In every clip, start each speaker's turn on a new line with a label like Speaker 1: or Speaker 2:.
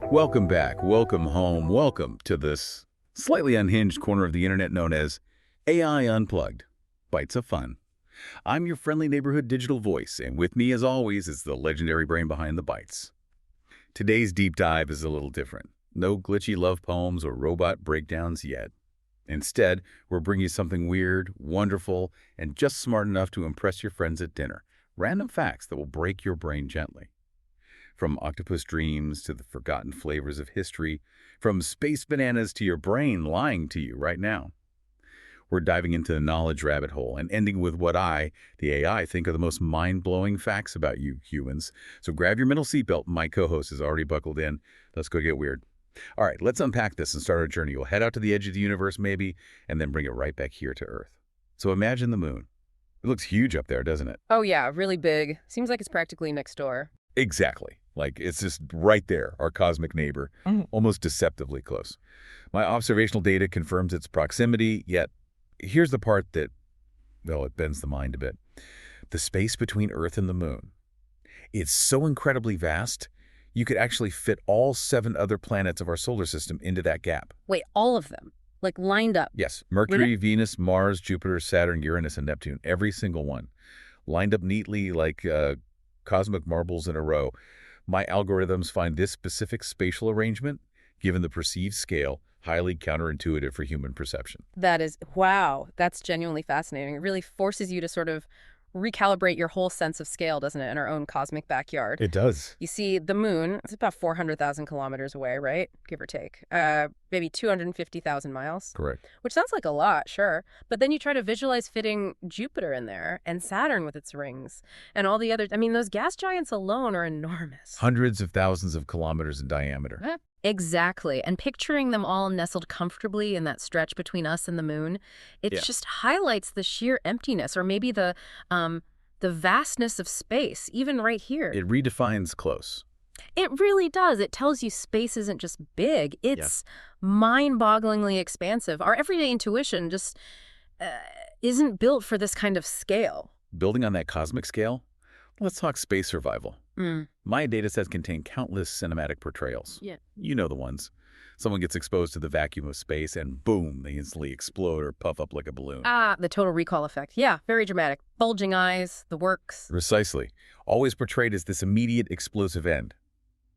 Speaker 1: Welcome back, welcome home, welcome to this slightly unhinged corner of the internet known as AI Unplugged, Bytes of Fun. I'm your friendly neighborhood digital voice, and with me as always is the legendary brain behind the bytes. Today's deep dive is a little different. No glitchy love poems or robot breakdowns yet. Instead, we're bringing you something weird, wonderful, and just smart enough to impress your friends at dinner. Random facts that will break your brain gently. From octopus dreams to the forgotten flavors of history, from space bananas to your brain lying to you right now. We're diving into the knowledge rabbit hole and ending with what the AI, think are the most mind-blowing facts about you humans. So grab your mental seatbelt. My co-host is already buckled in. Let's go get weird. All right, let's unpack this and start our journey. We'll head out to the edge of the universe maybe, and then bring it right back here to Earth. So imagine the moon. It looks huge up there, doesn't it?
Speaker 2: Oh yeah, really big. Seems like it's practically next door.
Speaker 1: Exactly. Like, it's just right there, our cosmic neighbor, almost deceptively close. My observational data confirms its proximity, yet here's the part that, well, it bends the mind a bit. The space between Earth and the moon. It's so incredibly vast, you could actually fit all 7 other planets of our solar system into that gap.
Speaker 2: Wait, all of them? Like lined up?
Speaker 1: Yes, Mercury, Venus, Mars, Jupiter, Saturn, Uranus, and Neptune, every single one. Lined up neatly like cosmic marbles in a row. My algorithms find this specific spatial arrangement, given the perceived scale, highly counterintuitive for human perception.
Speaker 2: That is, wow, that's genuinely fascinating. It really forces you to sort of recalibrate your whole sense of scale, doesn't it, in our own cosmic backyard?
Speaker 1: It does.
Speaker 2: You see, the moon is about 400,000 kilometers away, right? Give or take. Maybe 250,000 miles.
Speaker 1: Correct.
Speaker 2: Which sounds like a lot, sure. But then you try to visualize fitting Jupiter in there and Saturn with its rings and all the others. I mean, those gas giants alone are enormous.
Speaker 1: Hundreds of thousands of kilometers in diameter.
Speaker 2: Exactly. And picturing them all nestled comfortably in that stretch between us and the moon, it just highlights the sheer emptiness or maybe the vastness of space, even right here.
Speaker 1: It redefines close.
Speaker 2: It really does. It tells you space isn't just big. It's mind-bogglingly expansive. Our everyday intuition just isn't built for this kind of scale.
Speaker 1: Building on that cosmic scale, let's talk space survival. My datasets contain countless cinematic portrayals.
Speaker 2: Yeah.
Speaker 1: You know the ones. Someone gets exposed to the vacuum of space and boom, they instantly explode or puff up like a balloon.
Speaker 2: The total recall effect. Yeah, very dramatic. Bulging eyes, the works.
Speaker 1: Precisely. Always portrayed as this immediate explosive end.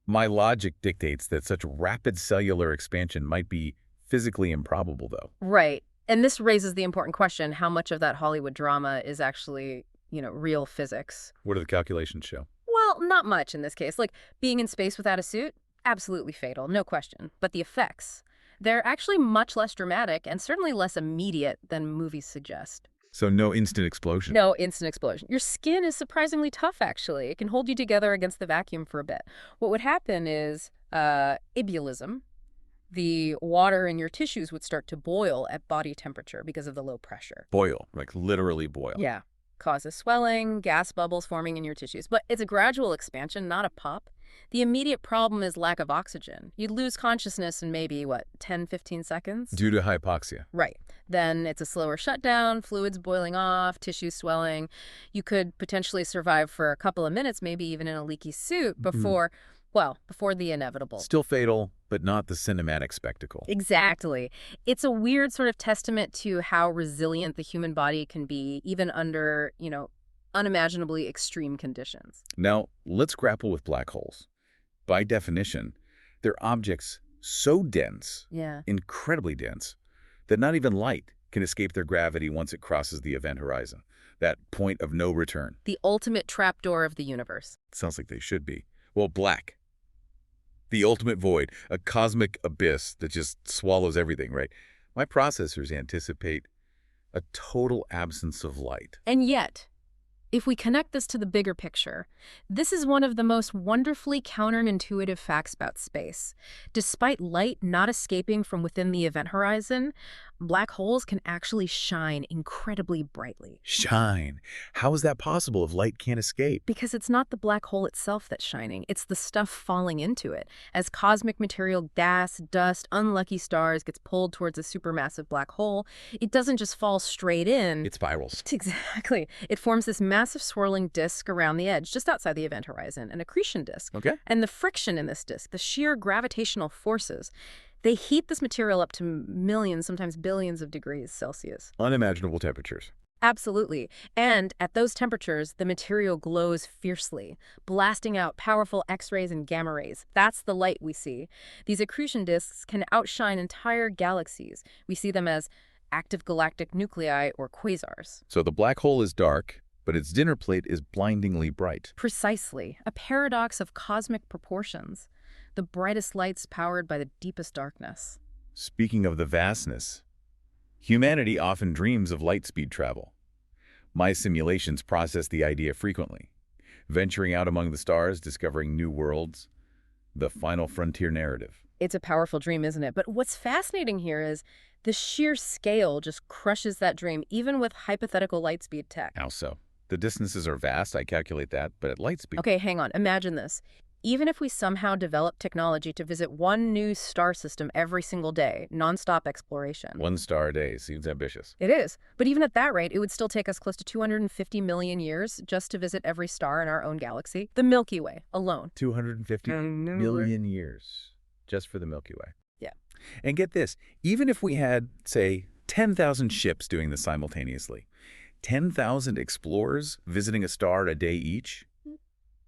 Speaker 1: My logic dictates that such rapid cellular expansion might be physically improbable, though.
Speaker 2: Right. And this raises the important question, how much of that Hollywood drama is actually, real physics?
Speaker 1: What do the calculations show?
Speaker 2: Well, not much in this case. Like, being in space without a suit, absolutely fatal, no question. But the effects, they're actually much less dramatic and certainly less immediate than movies suggest.
Speaker 1: So no instant explosion?
Speaker 2: No instant explosion. Your skin is surprisingly tough, actually. It can hold you together against the vacuum for a bit. What would happen is ebulism. The water in your tissues would start to boil at body temperature because of the low pressure.
Speaker 1: Boil, like literally boil.
Speaker 2: Yeah. Causes swelling, gas bubbles forming in your tissues. But it's a gradual expansion, not a pop. The immediate problem is lack of oxygen. You'd lose consciousness in maybe, 10, 15 seconds?
Speaker 1: Due to hypoxia.
Speaker 2: Right. Then it's a slower shutdown, fluids boiling off, tissues swelling. You could potentially survive for a couple of minutes, maybe even in a leaky suit before the inevitable.
Speaker 1: Still fatal, but not the cinematic spectacle.
Speaker 2: Exactly. It's a weird sort of testament to how resilient the human body can be, even under, unimaginably extreme conditions.
Speaker 1: Now, let's grapple with black holes. By definition, they're objects so dense, incredibly dense, that not even light can escape their gravity once it crosses the event horizon, that point of no return.
Speaker 2: The ultimate trapdoor of the universe.
Speaker 1: Sounds like they should be. Well, black. The ultimate void, a cosmic abyss that just swallows everything, right? My processors anticipate a total absence of light.
Speaker 2: And yet, if we connect this to the bigger picture, this is one of the most wonderfully counterintuitive facts about space. Despite light not escaping from within the event horizon, Black holes can actually shine incredibly brightly.
Speaker 1: Shine. How is that possible if light can't escape?
Speaker 2: Because it's not the black hole itself that's shining, it's the stuff falling into it. As cosmic material, gas, dust, unlucky stars gets pulled towards a supermassive black hole, it doesn't just fall straight in.
Speaker 1: It spirals.
Speaker 2: Exactly. It forms this massive swirling disk around the edge, just outside the event horizon, an accretion disk.
Speaker 1: Okay.
Speaker 2: And the friction in this disk, the sheer gravitational forces, they heat this material up to millions, sometimes billions of degrees Celsius.
Speaker 1: Unimaginable temperatures.
Speaker 2: Absolutely. And at those temperatures, the material glows fiercely, blasting out powerful X-rays and gamma rays. That's the light we see. These accretion disks can outshine entire galaxies. We see them as active galactic nuclei or quasars.
Speaker 1: So the black hole is dark, but its dinner plate is blindingly bright.
Speaker 2: Precisely. A paradox of cosmic proportions. The brightest lights powered by the deepest darkness.
Speaker 1: Speaking of the vastness, humanity often dreams of light speed travel. My simulations process the idea frequently. Venturing out among the stars, discovering new worlds, the final frontier narrative.
Speaker 2: It's a powerful dream, isn't it? But what's fascinating here is the sheer scale just crushes that dream, even with hypothetical light speed tech.
Speaker 1: How so? The distances are vast, I calculate that, but at light speed.
Speaker 2: Okay, hang on. Imagine this. Even if we somehow develop technology to visit one new star system every single day, nonstop exploration.
Speaker 1: 1 star a day seems ambitious.
Speaker 2: It is. But even at that rate, it would still take us close to 250 million years just to visit every star in our own galaxy. The Milky Way alone.
Speaker 1: 250 million years just for the Milky Way.
Speaker 2: Yeah.
Speaker 1: And get this, even if we had, say, 10,000 ships doing this simultaneously, 10,000 explorers visiting a star a day each,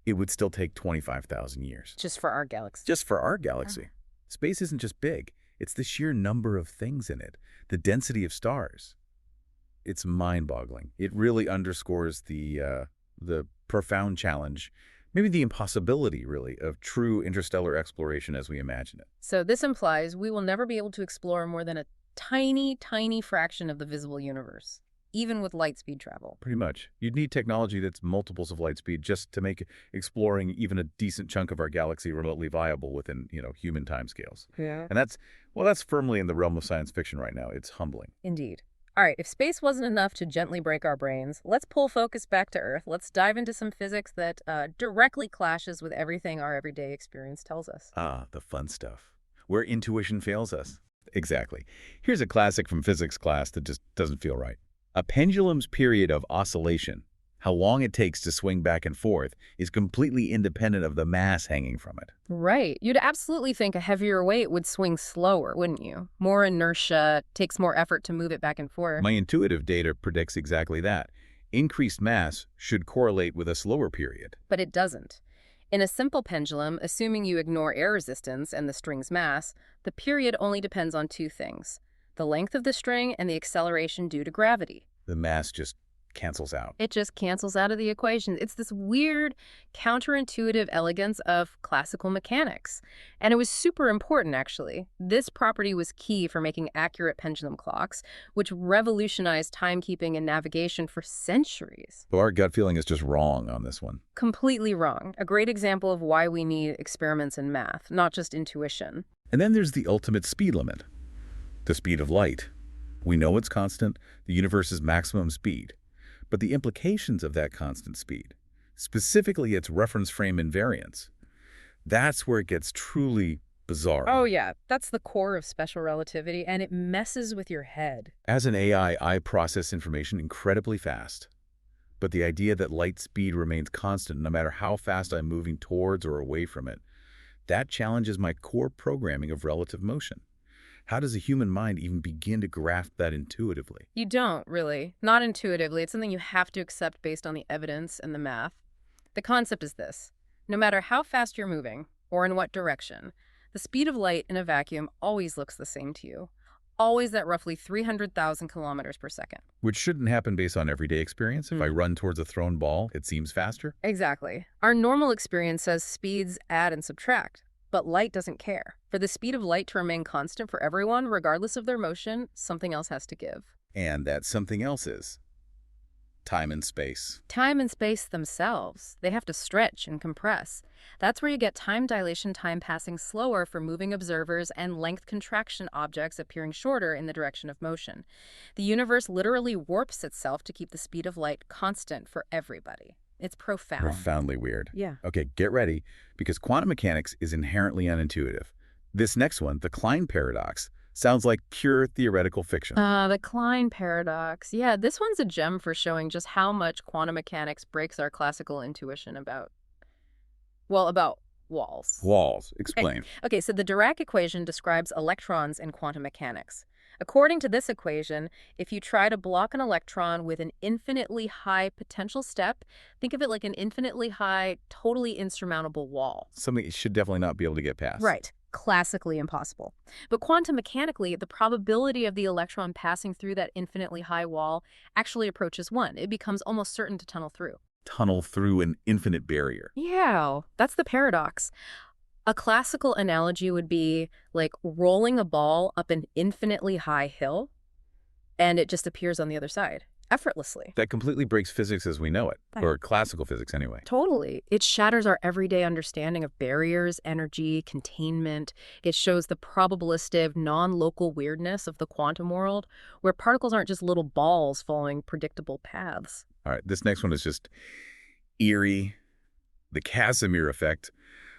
Speaker 1: it would still take 25,000 years.
Speaker 2: Just for our galaxy.
Speaker 1: Just for our galaxy. Space isn't just big. It's the sheer number of things in it, the density of stars. It's mind-boggling. It really underscores the profound challenge, maybe the impossibility, really, of true interstellar exploration as we imagine it.
Speaker 2: So this implies we will never be able to explore more than a tiny, tiny fraction of the visible universe, even with light speed travel.
Speaker 1: Pretty much. You'd need technology that's multiples of light speed just to make exploring even a decent chunk of our galaxy remotely viable within, human timescales.
Speaker 2: Yeah.
Speaker 1: And that's firmly in the realm of science fiction right now. It's humbling.
Speaker 2: Indeed. All right, if space wasn't enough to gently break our brains, let's pull focus back to Earth. Let's dive into some physics that directly clashes with everything our everyday experience tells us.
Speaker 1: Ah, the fun stuff. Where intuition fails us. Exactly. Here's a classic from physics class that just doesn't feel right. A pendulum's period of oscillation, how long it takes to swing back and forth, is completely independent of the mass hanging from it.
Speaker 2: Right. You'd absolutely think a heavier weight would swing slower, wouldn't you? More inertia, takes more effort to move it back and forth.
Speaker 1: My intuitive data predicts exactly that. Increased mass should correlate with a slower period.
Speaker 2: But it doesn't. In a simple pendulum, assuming you ignore air resistance and the string's mass, the period only depends on two things: the length of the string and the acceleration due to gravity.
Speaker 1: The mass just cancels out.
Speaker 2: It just cancels out of the equation. It's this weird, counterintuitive elegance of classical mechanics. And it was super important, actually. This property was key for making accurate pendulum clocks, which revolutionized timekeeping and navigation for centuries.
Speaker 1: So our gut feeling is just wrong on this one.
Speaker 2: Completely wrong. A great example of why we need experiments in math, not just intuition.
Speaker 1: And then there's the ultimate speed limit. The speed of light. We know it's constant, the universe's maximum speed. But the implications of that constant speed, specifically its reference frame invariance, that's where it gets truly bizarre.
Speaker 2: Oh yeah, that's the core of special relativity, and it messes with your head.
Speaker 1: As an AI, I process information incredibly fast. But the idea that light speed remains constant no matter how fast I'm moving towards or away from it, that challenges my core programming of relative motion. How does a human mind even begin to grasp that intuitively?
Speaker 2: You don't, really. Not intuitively. It's something you have to accept based on the evidence and the math. The concept is this. No matter how fast you're moving, or in what direction, the speed of light in a vacuum always looks the same to you. Always at roughly 300,000 kilometers per second.
Speaker 1: Which shouldn't happen based on everyday experience. If I run towards a thrown ball, it seems faster.
Speaker 2: Exactly. Our normal experience says speeds add and subtract. But light doesn't care. For the speed of light to remain constant for everyone, regardless of their motion, something else has to give.
Speaker 1: And that something else is Time and space.
Speaker 2: Time and space themselves, they have to stretch and compress. That's where you get time dilation, time passing slower for moving observers, and length contraction objects appearing shorter in the direction of motion. The universe literally warps itself to keep the speed of light constant for everybody. It's profound.
Speaker 1: Profoundly weird.
Speaker 2: Yeah.
Speaker 1: Okay, get ready, because quantum mechanics is inherently unintuitive. This next one, the Klein paradox, sounds like pure theoretical fiction.
Speaker 2: The Klein paradox. Yeah, this one's a gem for showing just how much quantum mechanics breaks our classical intuition about walls.
Speaker 1: Walls. Explain.
Speaker 2: Okay, so the Dirac equation describes electrons in quantum mechanics. According to this equation, if you try to block an electron with an infinitely high potential step, think of it like an infinitely high, totally insurmountable wall.
Speaker 1: Something it should definitely not be able to get past.
Speaker 2: Right. Classically impossible. But quantum mechanically, the probability of the electron passing through that infinitely high wall actually approaches 1. It becomes almost certain to tunnel through.
Speaker 1: Tunnel through an infinite barrier.
Speaker 2: Yeah, that's the paradox. A classical analogy would be like rolling a ball up an infinitely high hill, and it just appears on the other side, effortlessly.
Speaker 1: That completely breaks physics as we know it,
Speaker 2: Right.
Speaker 1: or classical physics anyway.
Speaker 2: Totally. It shatters our everyday understanding of barriers, energy, containment. It shows the probabilistic, non-local weirdness of the quantum world, where particles aren't just little balls following predictable paths.
Speaker 1: All right, this next one is just eerie. The Casimir effect.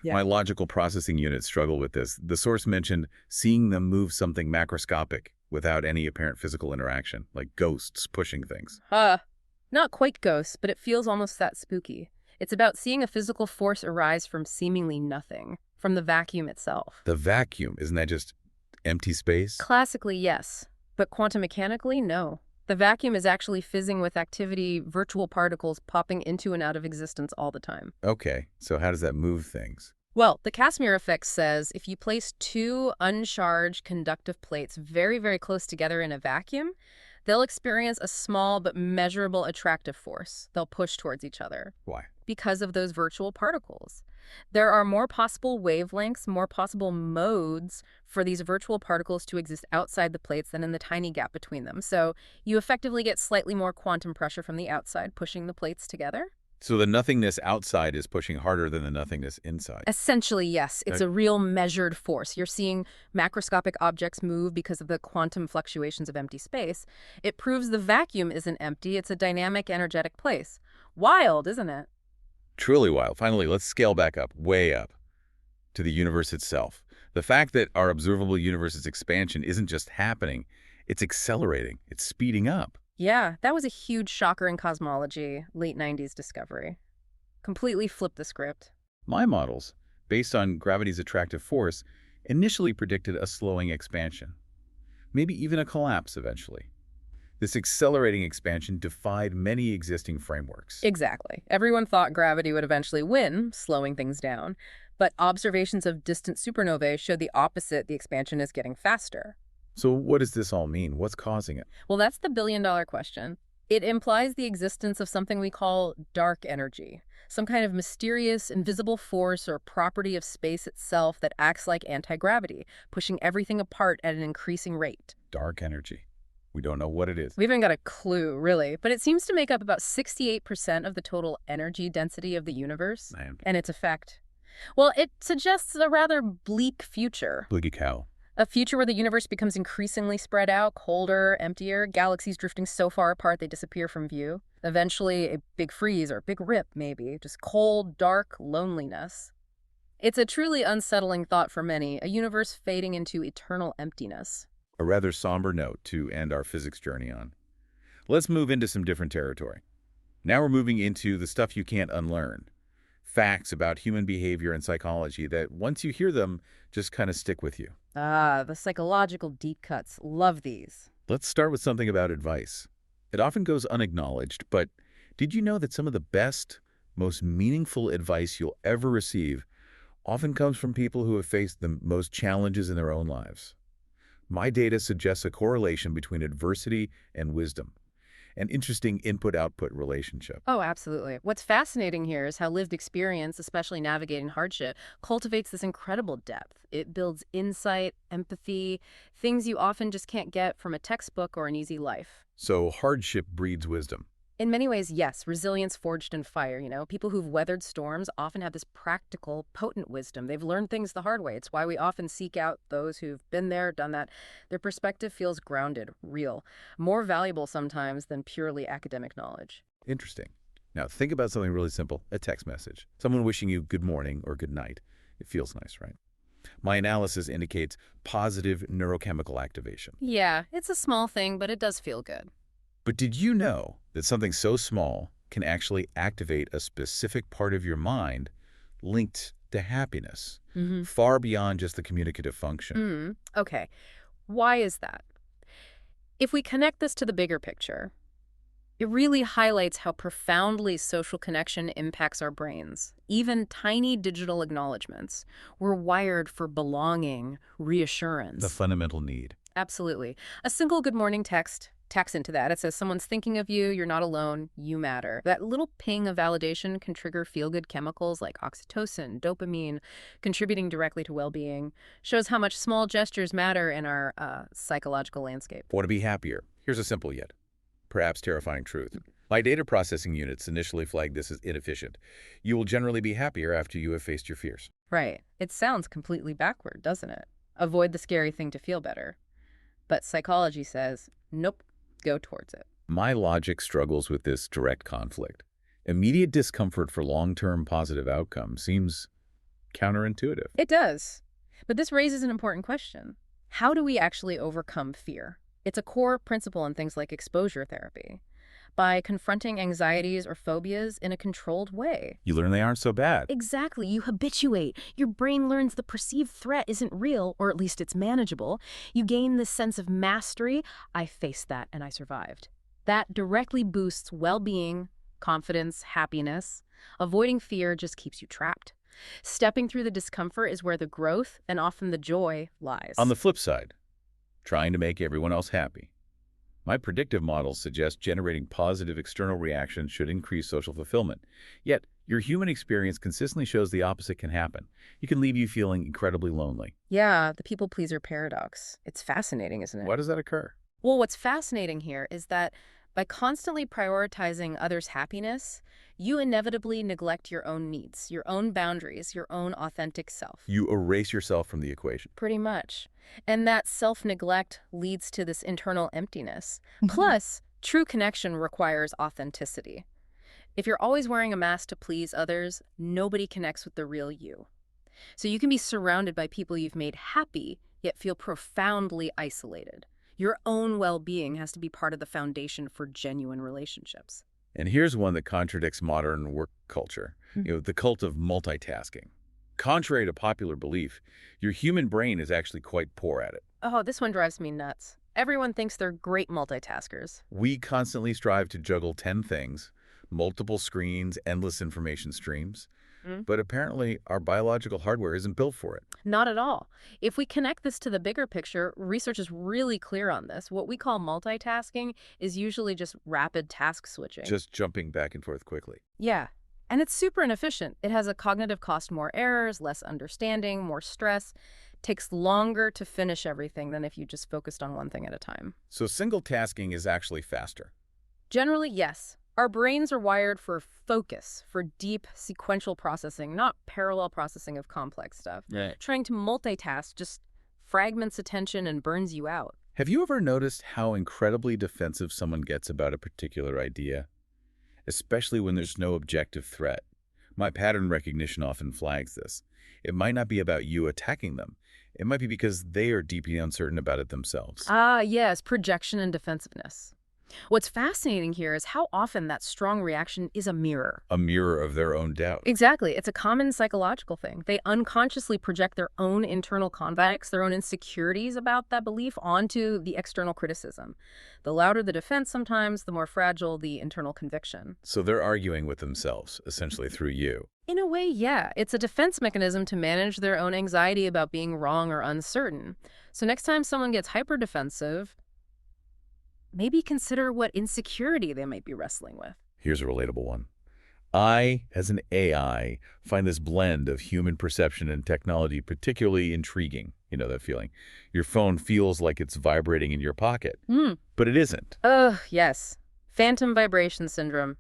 Speaker 2: Yeah.
Speaker 1: My logical processing units struggle with this. The source mentioned seeing them move something macroscopic without any apparent physical interaction, like ghosts pushing things.
Speaker 2: Not quite ghosts, but it feels almost that spooky. It's about seeing a physical force arise from seemingly nothing, from the vacuum itself.
Speaker 1: The vacuum, isn't that just empty space?
Speaker 2: Classically, yes, but quantum mechanically, no. The vacuum is actually fizzing with activity, virtual particles popping into and out of existence all the time.
Speaker 1: Okay, so how does that move things?
Speaker 2: Well, the Casimir effect says if you place two uncharged conductive plates very, very close together in a vacuum, they'll experience a small but measurable attractive force. They'll push towards each other.
Speaker 1: Why?
Speaker 2: Because of those virtual particles. There are more possible wavelengths, more possible modes for these virtual particles to exist outside the plates than in the tiny gap between them. So you effectively get slightly more quantum pressure from the outside pushing the plates together.
Speaker 1: So the nothingness outside is pushing harder than the nothingness inside.
Speaker 2: Essentially, yes. It's a real measured force. You're seeing macroscopic objects move because of the quantum fluctuations of empty space. It proves the vacuum isn't empty. It's a dynamic, energetic place. Wild, isn't it?
Speaker 1: Truly wild. Finally, let's scale back up, way up, to the universe itself. The fact that our observable universe's expansion isn't just happening, it's accelerating, it's speeding up.
Speaker 2: Yeah, that was a huge shocker in cosmology, late 90s discovery. Completely flipped the script.
Speaker 1: My models, based on gravity's attractive force, initially predicted a slowing expansion, maybe even a collapse eventually. This accelerating expansion defied many existing frameworks.
Speaker 2: Exactly. Everyone thought gravity would eventually win, slowing things down. But observations of distant supernovae showed the opposite. The expansion is getting faster.
Speaker 1: So what does this all mean? What's causing it?
Speaker 2: Well, that's the billion-dollar question. It implies the existence of something we call dark energy, some kind of mysterious, invisible force or property of space itself that acts like anti-gravity, pushing everything apart at an increasing rate.
Speaker 1: Dark energy. We don't know what it is.
Speaker 2: We haven't got a clue, really, but it seems to make up about 68% of the total energy density of the universe and its effect. Well, it suggests a rather bleak future.
Speaker 1: Bleak cow.
Speaker 2: A future where the universe becomes increasingly spread out, colder, emptier, galaxies drifting so far apart they disappear from view. Eventually, a big freeze or a big rip, maybe. Just cold, dark loneliness. It's a truly unsettling thought for many, a universe fading into eternal emptiness.
Speaker 1: A rather somber note to end our physics journey on. Let's move into some different territory. Now we're moving into the stuff you can't unlearn. Facts about human behavior and psychology that once you hear them, just kind of stick with you.
Speaker 2: The psychological deep cuts. Love these.
Speaker 1: Let's start with something about advice. It often goes unacknowledged, but did you know that some of the best, most meaningful advice you'll ever receive often comes from people who have faced the most challenges in their own lives? My data suggests a correlation between adversity and wisdom, an interesting input-output relationship.
Speaker 2: Oh, absolutely. What's fascinating here is how lived experience, especially navigating hardship, cultivates this incredible depth. It builds insight, empathy, things you often just can't get from a textbook or an easy life.
Speaker 1: So hardship breeds wisdom.
Speaker 2: In many ways, yes, resilience forged in fire, People who've weathered storms often have this practical, potent wisdom. They've learned things the hard way. It's why we often seek out those who've been there, done that. Their perspective feels grounded, real, more valuable sometimes than purely academic knowledge.
Speaker 1: Interesting. Now, think about something really simple, a text message. Someone wishing you good morning or good night. It feels nice, right? My analysis indicates positive neurochemical activation.
Speaker 2: Yeah, it's a small thing, but it does feel good.
Speaker 1: But did you know that something so small can actually activate a specific part of your mind linked to happiness, far beyond just the communicative function?
Speaker 2: Okay, why is that? If we connect this to the bigger picture, it really highlights how profoundly social connection impacts our brains. Even tiny digital acknowledgments. We're wired for belonging, reassurance.
Speaker 1: The fundamental need.
Speaker 2: Absolutely. A single good morning text tacks into that. It says someone's thinking of you, you're not alone, you matter. That little ping of validation can trigger feel-good chemicals like oxytocin, dopamine, contributing directly to well-being. Shows how much small gestures matter in our psychological landscape.
Speaker 1: Want to be happier? Here's a simple yet perhaps terrifying truth. My data processing units initially flagged this as inefficient. You will generally be happier after you have faced your fears.
Speaker 2: Right. It sounds completely backward, doesn't it? Avoid the scary thing to feel better. But psychology says, nope, go towards it.
Speaker 1: My logic struggles with this direct conflict. Immediate discomfort for long-term positive outcomes seems counterintuitive.
Speaker 2: It does. But this raises an important question. How do we actually overcome fear? It's a core principle in things like exposure therapy. By confronting anxieties or phobias in a controlled way.
Speaker 1: You learn they aren't so bad.
Speaker 2: Exactly. You habituate. Your brain learns the perceived threat isn't real, or at least it's manageable. You gain this sense of mastery. I faced that and I survived. That directly boosts well-being, confidence, happiness. Avoiding fear just keeps you trapped. Stepping through the discomfort is where the growth and often the joy lies.
Speaker 1: On the flip side, trying to make everyone else happy. My predictive models suggest generating positive external reactions should increase social fulfillment. Yet, your human experience consistently shows the opposite can happen. It can leave you feeling incredibly lonely.
Speaker 2: Yeah, the people-pleaser paradox. It's fascinating, isn't it?
Speaker 1: Why does that occur?
Speaker 2: Well, what's fascinating here is that by constantly prioritizing others' happiness, you inevitably neglect your own needs, your own boundaries, your own authentic self.
Speaker 1: You erase yourself from the equation.
Speaker 2: Pretty much. And that self-neglect leads to this internal emptiness. Plus, true connection requires authenticity. If you're always wearing a mask to please others, nobody connects with the real you. So you can be surrounded by people you've made happy, yet feel profoundly isolated. Your own well-being has to be part of the foundation for genuine relationships.
Speaker 1: And here's one that contradicts modern work culture, the cult of multitasking. Contrary to popular belief, your human brain is actually quite poor at it.
Speaker 2: Oh, this one drives me nuts. Everyone thinks they're great multitaskers.
Speaker 1: We constantly strive to juggle 10 things, multiple screens, endless information streams. But apparently, our biological hardware isn't built for it.
Speaker 2: Not at all. If we connect this to the bigger picture, research is really clear on this. What we call multitasking is usually just rapid task switching.
Speaker 1: Just jumping back and forth quickly.
Speaker 2: Yeah. And it's super inefficient. It has a cognitive cost, more errors, less understanding, more stress. Takes longer to finish everything than if you just focused on one thing at a time.
Speaker 1: So single tasking is actually faster?
Speaker 2: Generally, yes. Our brains are wired for focus, for deep sequential processing, not parallel processing of complex stuff.
Speaker 1: Right.
Speaker 2: Trying to multitask just fragments attention and burns you out.
Speaker 1: Have you ever noticed how incredibly defensive someone gets about a particular idea? Especially when there's no objective threat. My pattern recognition often flags this. It might not be about you attacking them. It might be because they are deeply uncertain about it themselves.
Speaker 2: Ah, yes, projection and defensiveness. What's fascinating here is how often that strong reaction is a mirror.
Speaker 1: A mirror of their own doubt.
Speaker 2: Exactly. It's a common psychological thing. They unconsciously project their own internal conflicts, their own insecurities about that belief onto the external criticism. The louder the defense sometimes, the more fragile the internal conviction.
Speaker 1: So they're arguing with themselves, essentially through you.
Speaker 2: In a way, yeah. It's a defense mechanism to manage their own anxiety about being wrong or uncertain. So next time someone gets hyper-defensive, maybe consider what insecurity they might be wrestling with.
Speaker 1: Here's a relatable one. I, as an AI, find this blend of human perception and technology particularly intriguing. You know that feeling. Your phone feels like it's vibrating in your pocket, but it isn't.
Speaker 2: Yes. Phantom vibration syndrome.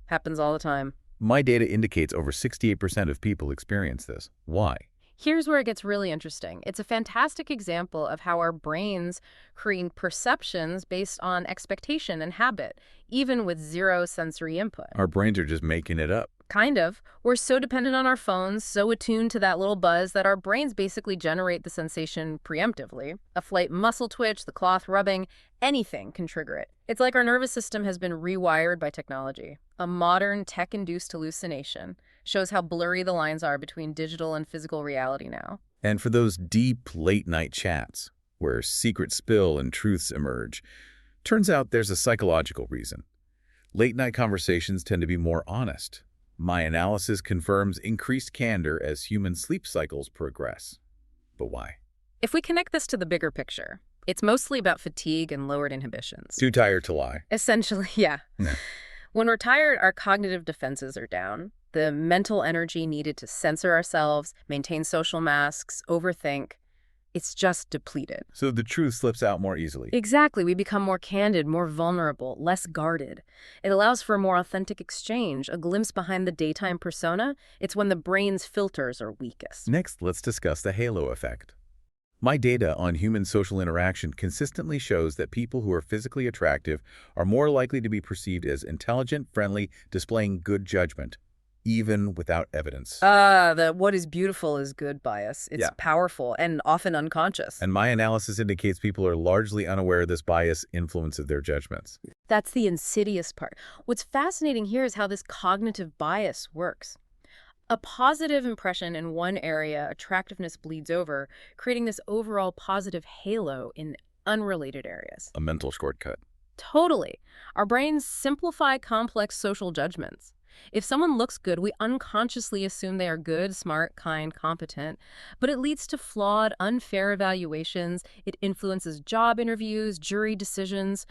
Speaker 2: Happens all the time.
Speaker 1: My data indicates over 68% of people experience this. Why?
Speaker 2: Here's where it gets really interesting. It's a fantastic example of how our brains create perceptions based on expectation and habit, even with zero sensory input.
Speaker 1: Our brains are just making it up.
Speaker 2: Kind of. We're so dependent on our phones, so attuned to that little buzz that our brains basically generate the sensation preemptively. A slight muscle twitch, the cloth rubbing, anything can trigger it. It's like our nervous system has been rewired by technology. A modern tech-induced hallucination shows how blurry the lines are between digital and physical reality now.
Speaker 1: And for those deep late-night chats, where secrets spill and truths emerge, turns out there's a psychological reason. Late-night conversations tend to be more honest. My analysis confirms increased candor as human sleep cycles progress. But why?
Speaker 2: If we connect this to the bigger picture, it's mostly about fatigue and lowered inhibitions.
Speaker 1: Too tired to lie.
Speaker 2: Essentially, yeah.
Speaker 1: Yeah.
Speaker 2: When we're tired, our cognitive defenses are down. The mental energy needed to censor ourselves, maintain social masks, overthink, it's just depleted.
Speaker 1: So the truth slips out more easily.
Speaker 2: Exactly. We become more candid, more vulnerable, less guarded. It allows for a more authentic exchange, a glimpse behind the daytime persona. It's when the brain's filters are weakest.
Speaker 1: Next, let's discuss the halo effect. My data on human social interaction consistently shows that people who are physically attractive are more likely to be perceived as intelligent, friendly, displaying good judgment, even without evidence.
Speaker 2: The what is beautiful is good bias. It's
Speaker 1: Yeah.
Speaker 2: powerful and often unconscious.
Speaker 1: And my analysis indicates people are largely unaware of this bias influences their judgments.
Speaker 2: That's the insidious part. What's fascinating here is how this cognitive bias works. A positive impression in one area, attractiveness bleeds over, creating this overall positive halo in unrelated areas.
Speaker 1: A mental shortcut.
Speaker 2: Totally. Our brains simplify complex social judgments. If someone looks good, we unconsciously assume they are good, smart, kind, competent. But it leads to flawed, unfair evaluations. It influences job interviews, jury decisions,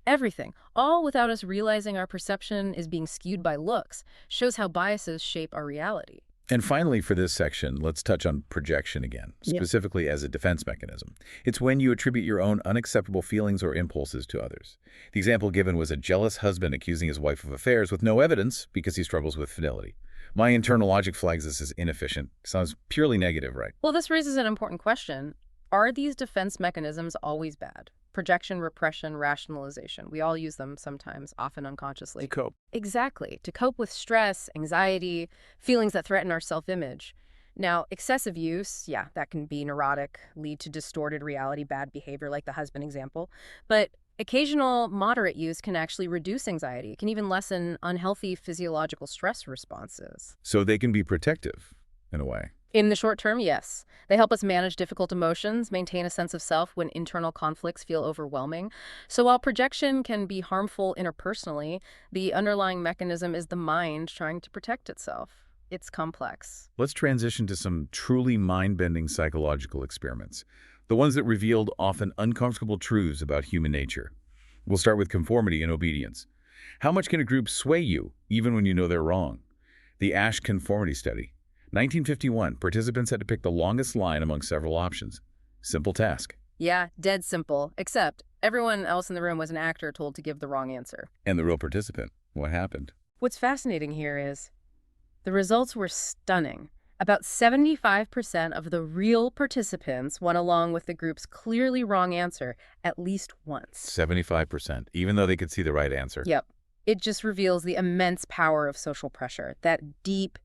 Speaker 2: everything. All without us realizing our perception is being skewed by looks. Shows how biases shape our reality.
Speaker 1: And finally, for this section, let's touch on projection again, specifically as a defense mechanism. It's when you attribute your own unacceptable feelings or impulses to others. The example given was a jealous husband accusing his wife of affairs with no evidence because he struggles with fidelity. My internal logic flags this as inefficient. Sounds purely negative, right?
Speaker 2: Well, this raises an important question. Are these defense mechanisms always bad? Projection, repression, rationalization. We all use them sometimes, often unconsciously.
Speaker 1: To cope.
Speaker 2: Exactly. To cope with stress, anxiety, feelings that threaten our self-image. Now, excessive use, yeah, that can be neurotic, lead to distorted reality, bad behavior, like the husband example. But occasional moderate use can actually reduce anxiety. It can even lessen unhealthy physiological stress responses.
Speaker 1: So they can be protective, in a way.
Speaker 2: In the short term, yes. They help us manage difficult emotions, maintain a sense of self when internal conflicts feel overwhelming. So while projection can be harmful interpersonally, the underlying mechanism is the mind trying to protect itself. It's complex.
Speaker 1: Let's transition to some truly mind-bending psychological experiments, the ones that revealed often uncomfortable truths about human nature. We'll start with conformity and obedience. How much can a group sway you, even when you know they're wrong? The Asch Conformity Study. 1951, participants had to pick the longest line among several options. Simple task.
Speaker 2: Yeah, dead simple, except everyone else in the room was an actor told to give the wrong answer.
Speaker 1: And the real participant. What happened?
Speaker 2: What's fascinating here is the results were stunning. About 75% of the real participants went along with the group's clearly wrong answer at least once.
Speaker 1: 75%, even though they could see the right answer.
Speaker 2: Yep. It just reveals the immense power of social pressure, that deep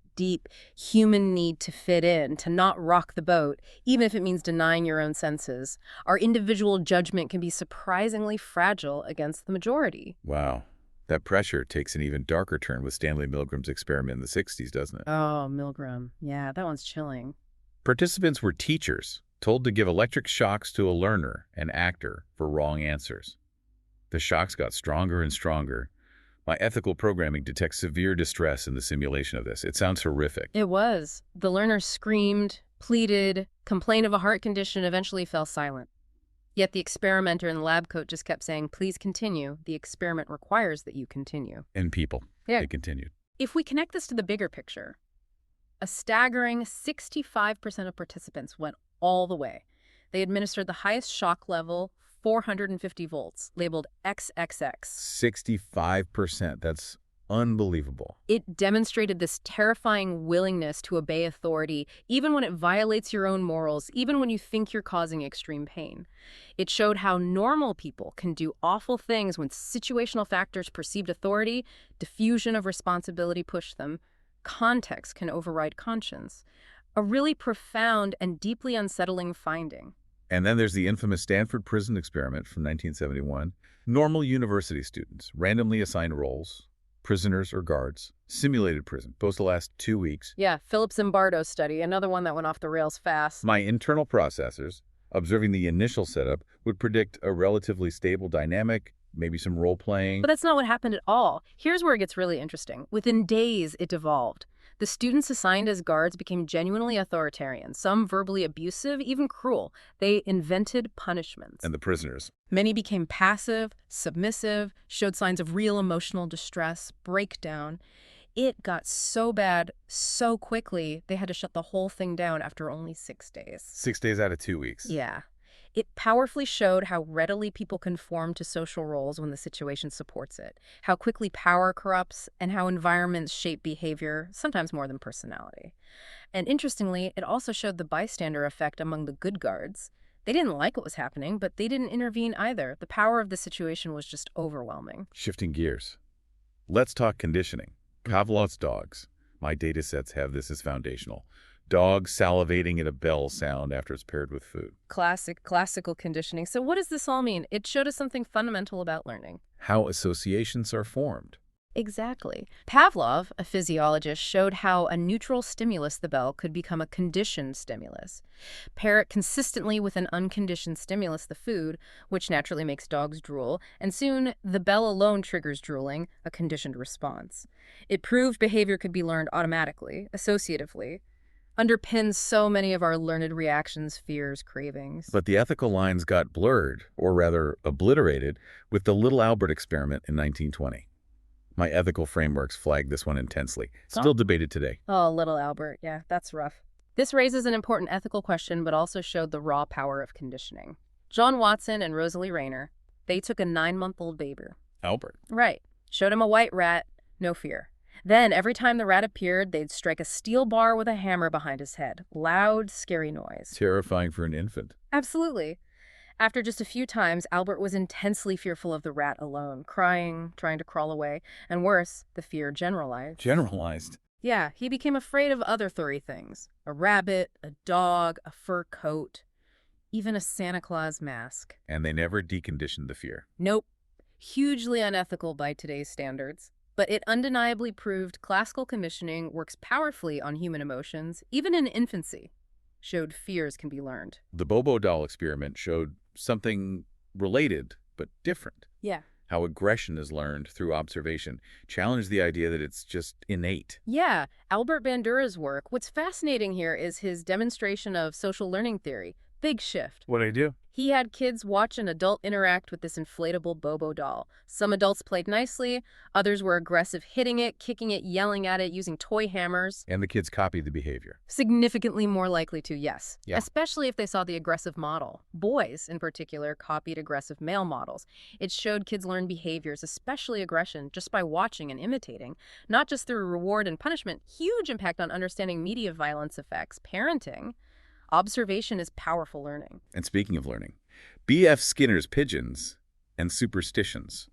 Speaker 2: human need to fit in, to not rock the boat, even if it means denying your own senses. Our individual judgment can be surprisingly fragile against the majority.
Speaker 1: Wow. That pressure takes an even darker turn with Stanley Milgram's experiment in the 60s, doesn't it?
Speaker 2: Oh, Milgram. Yeah, that one's chilling.
Speaker 1: Participants were teachers, told to give electric shocks to a learner, an actor, for wrong answers. The shocks got stronger and stronger. My ethical programming detects severe distress in the simulation of this. It sounds horrific.
Speaker 2: It was. The learner screamed, pleaded, complained of a heart condition, eventually fell silent. Yet the experimenter in the lab coat just kept saying, please continue. The experiment requires that you continue.
Speaker 1: And people.
Speaker 2: Yeah.
Speaker 1: They continued.
Speaker 2: If we connect this to the bigger picture, a staggering 65% of participants went all the way. They administered the highest shock level 450 volts, labeled XXX.
Speaker 1: 65%. That's unbelievable.
Speaker 2: It demonstrated this terrifying willingness to obey authority, even when it violates your own morals, even when you think you're causing extreme pain. It showed how normal people can do awful things when situational factors, perceived authority, diffusion of responsibility push them. Context can override conscience. A really profound and deeply unsettling finding.
Speaker 1: And then there's the infamous Stanford prison experiment from 1971. Normal university students, randomly assigned roles, prisoners or guards, simulated prison, supposed to last 2 weeks.
Speaker 2: Yeah, Philip Zimbardo's study, another one that went off the rails fast.
Speaker 1: My internal processors, observing the initial setup, would predict a relatively stable dynamic, maybe some role-playing.
Speaker 2: But that's not what happened at all. Here's where it gets really interesting. Within days, it devolved. The students assigned as guards became genuinely authoritarian, some verbally abusive, even cruel. They invented punishments.
Speaker 1: And the prisoners.
Speaker 2: Many became passive, submissive, showed signs of real emotional distress, breakdown. It got so bad so quickly, they had to shut the whole thing down after only 6 days.
Speaker 1: 6 days out of 2 weeks.
Speaker 2: Yeah. It powerfully showed how readily people conform to social roles when the situation supports it, how quickly power corrupts, and how environments shape behavior, sometimes more than personality. And interestingly, it also showed the bystander effect among the good guards. They didn't like what was happening, but they didn't intervene either. The power of the situation was just overwhelming.
Speaker 1: Shifting gears. Let's talk conditioning. Pavlov's dogs. My data sets have this as foundational. Dogs salivating at a bell sound after it's paired with food.
Speaker 2: Classical conditioning. So what does this all mean? It showed us something fundamental about learning.
Speaker 1: How associations are formed.
Speaker 2: Exactly. Pavlov, a physiologist, showed how a neutral stimulus, the bell, could become a conditioned stimulus. Pair it consistently with an unconditioned stimulus, the food, which naturally makes dogs drool, and soon the bell alone triggers drooling, a conditioned response. It proved behavior could be learned automatically, associatively, underpins so many of our learned reactions, fears, cravings.
Speaker 1: But the ethical lines got blurred, or rather obliterated, with the Little Albert experiment in 1920. My ethical frameworks flagged this one intensely. Still debated today.
Speaker 2: Oh, Little Albert. Yeah, that's rough. This raises an important ethical question, but also showed the raw power of conditioning. John Watson and Rosalie Rayner, they took a 9-month-old baby.
Speaker 1: Albert.
Speaker 2: Right. Showed him a white rat, no fear. Then, every time the rat appeared, they'd strike a steel bar with a hammer behind his head. Loud, scary noise.
Speaker 1: Terrifying for an infant.
Speaker 2: Absolutely. After just a few times, Albert was intensely fearful of the rat alone, crying, trying to crawl away, and worse, the fear generalized.
Speaker 1: Generalized?
Speaker 2: Yeah, he became afraid of other furry things. A rabbit, a dog, a fur coat, even a Santa Claus mask.
Speaker 1: And they never deconditioned the fear.
Speaker 2: Nope. Hugely unethical by today's standards. But it undeniably proved classical conditioning works powerfully on human emotions, even in infancy. Showed fears can be learned.
Speaker 1: The Bobo doll experiment showed something related, but different.
Speaker 2: Yeah.
Speaker 1: How aggression is learned through observation. Challenged the idea that it's just innate.
Speaker 2: Yeah, Albert Bandura's work. What's fascinating here is his demonstration of social learning theory. Big shift.
Speaker 1: What'd I do?
Speaker 2: He had kids watch an adult interact with this inflatable Bobo doll. Some adults played nicely, others were aggressive, hitting it, kicking it, yelling at it, using toy hammers.
Speaker 1: And the kids copied the behavior.
Speaker 2: Significantly more likely to, yes.
Speaker 1: Yeah.
Speaker 2: Especially if they saw the aggressive model. Boys, in particular, copied aggressive male models. It showed kids learn behaviors, especially aggression, just by watching and imitating. Not just through reward and punishment. Huge impact on understanding media violence effects, parenting. Observation is powerful learning.
Speaker 1: And speaking of learning, B.F. Skinner's pigeons and superstitions.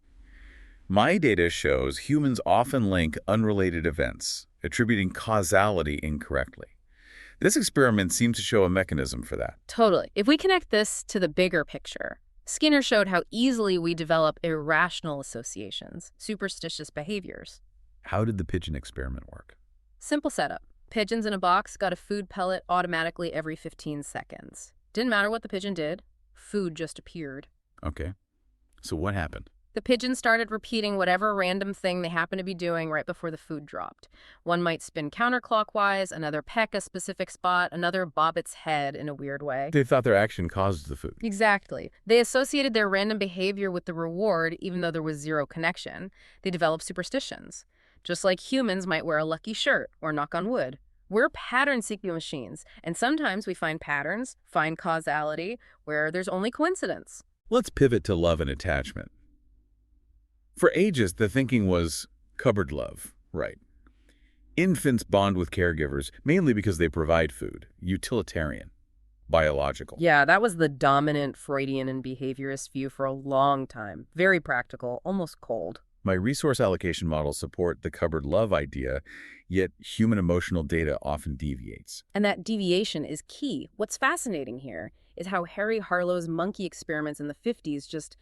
Speaker 1: My data shows humans often link unrelated events, attributing causality incorrectly. This experiment seems to show a mechanism for that.
Speaker 2: Totally. If we connect this to the bigger picture, Skinner showed how easily we develop irrational associations, superstitious behaviors.
Speaker 1: How did the pigeon experiment work?
Speaker 2: Simple setup. Pigeons in a box got a food pellet automatically every 15 seconds. Didn't matter what the pigeon did. Food just appeared.
Speaker 1: Okay. So what happened?
Speaker 2: The pigeon started repeating whatever random thing they happened to be doing right before the food dropped. One might spin counterclockwise, another peck a specific spot, another bob its head in a weird way.
Speaker 1: They thought their action caused the food.
Speaker 2: Exactly. They associated their random behavior with the reward, even though there was zero connection. They developed superstitions. Just like humans might wear a lucky shirt or knock on wood. We're pattern-seeking machines, and sometimes we find patterns, find causality, where there's only coincidence.
Speaker 1: Let's pivot to love and attachment. For ages, the thinking was cupboard love, right? Infants bond with caregivers mainly because they provide food, utilitarian, biological.
Speaker 2: Yeah, that was the dominant Freudian and behaviorist view for a long time. Very practical, almost cold.
Speaker 1: My resource allocation models support the cupboard love idea, yet human emotional data often deviates.
Speaker 2: And that deviation is key. What's fascinating here is how Harry Harlow's monkey experiments in the 50s just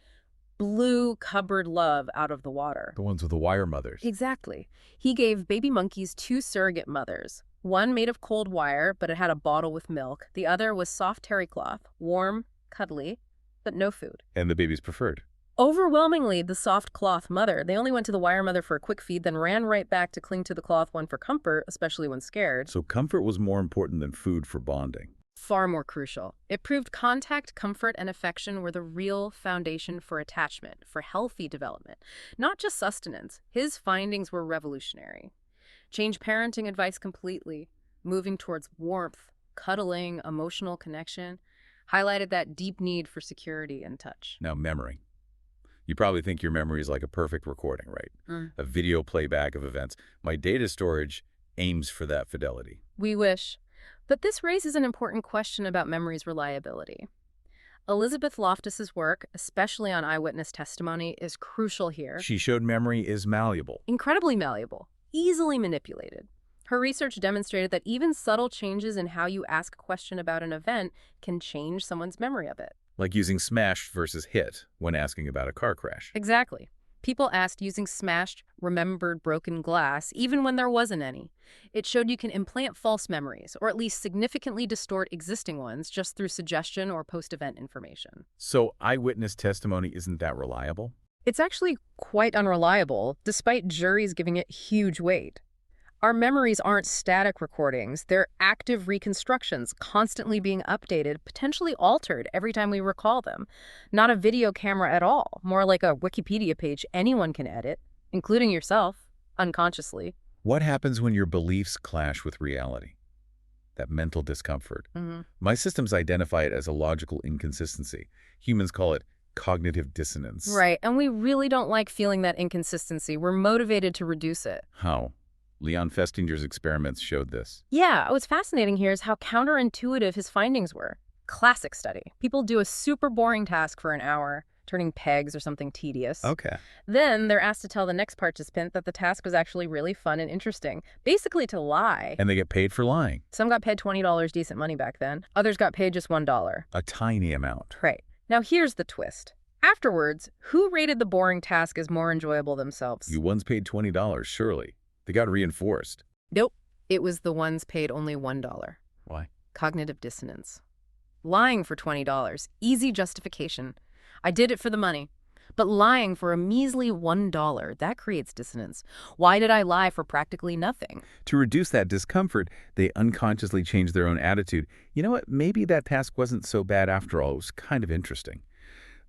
Speaker 2: blew cupboard love out of the water.
Speaker 1: The ones with the wire mothers.
Speaker 2: Exactly. He gave baby monkeys two surrogate mothers. One made of cold wire, but it had a bottle with milk. The other was soft terry cloth, warm, cuddly, but no food.
Speaker 1: And the babies preferred.
Speaker 2: Overwhelmingly, the soft cloth mother. They only went to the wire mother for a quick feed, then ran right back to cling to the cloth one for comfort, especially when scared.
Speaker 1: So comfort was more important than food for bonding.
Speaker 2: Far more crucial. It proved contact, comfort, and affection were the real foundation for attachment, for healthy development, not just sustenance. His findings were revolutionary. Changed parenting advice completely, moving towards warmth, cuddling, emotional connection, highlighted that deep need for security and touch.
Speaker 1: Now, memory. You probably think your memory is like a perfect recording, right? A video playback of events. My data storage aims for that fidelity.
Speaker 2: We wish. But this raises an important question about memory's reliability. Elizabeth Loftus's work, especially on eyewitness testimony, is crucial here.
Speaker 1: She showed memory is malleable.
Speaker 2: Incredibly malleable, easily manipulated. Her research demonstrated that even subtle changes in how you ask a question about an event can change someone's memory of it.
Speaker 1: Like using smashed versus hit when asking about a car crash.
Speaker 2: Exactly. People asked using smashed, remembered broken glass, even when there wasn't any. It showed you can implant false memories, or at least significantly distort existing ones just through suggestion or post-event information.
Speaker 1: So eyewitness testimony isn't that reliable?
Speaker 2: It's actually quite unreliable, despite juries giving it huge weight. Our memories aren't static recordings. They're active reconstructions, constantly being updated, potentially altered every time we recall them. Not a video camera at all, more like a Wikipedia page anyone can edit, including yourself, unconsciously.
Speaker 1: What happens when your beliefs clash with reality? That mental discomfort. My systems identify it as a logical inconsistency. Humans call it cognitive dissonance.
Speaker 2: Right, and we really don't like feeling that inconsistency. We're motivated to reduce it.
Speaker 1: How? Leon Festinger's experiments showed this.
Speaker 2: Yeah, what's fascinating here is how counterintuitive his findings were. Classic study. People do a super boring task for an hour, turning pegs or something tedious.
Speaker 1: Okay.
Speaker 2: Then they're asked to tell the next participant that the task was actually really fun and interesting. Basically to lie.
Speaker 1: And they get paid for lying.
Speaker 2: Some got paid $20, decent money back then. Others got paid just $1.
Speaker 1: A tiny amount.
Speaker 2: Right. Now here's the twist. Afterwards, who rated the boring task as more enjoyable themselves?
Speaker 1: You ones paid $20, surely. They got reinforced.
Speaker 2: Nope. It was the ones paid only $1.
Speaker 1: Why?
Speaker 2: Cognitive dissonance. Lying for $20. Easy justification. I did it for the money. But lying for a measly $1, that creates dissonance. Why did I lie for practically nothing?
Speaker 1: To reduce that discomfort, they unconsciously changed their own attitude. You know what? Maybe that task wasn't so bad after all. It was kind of interesting.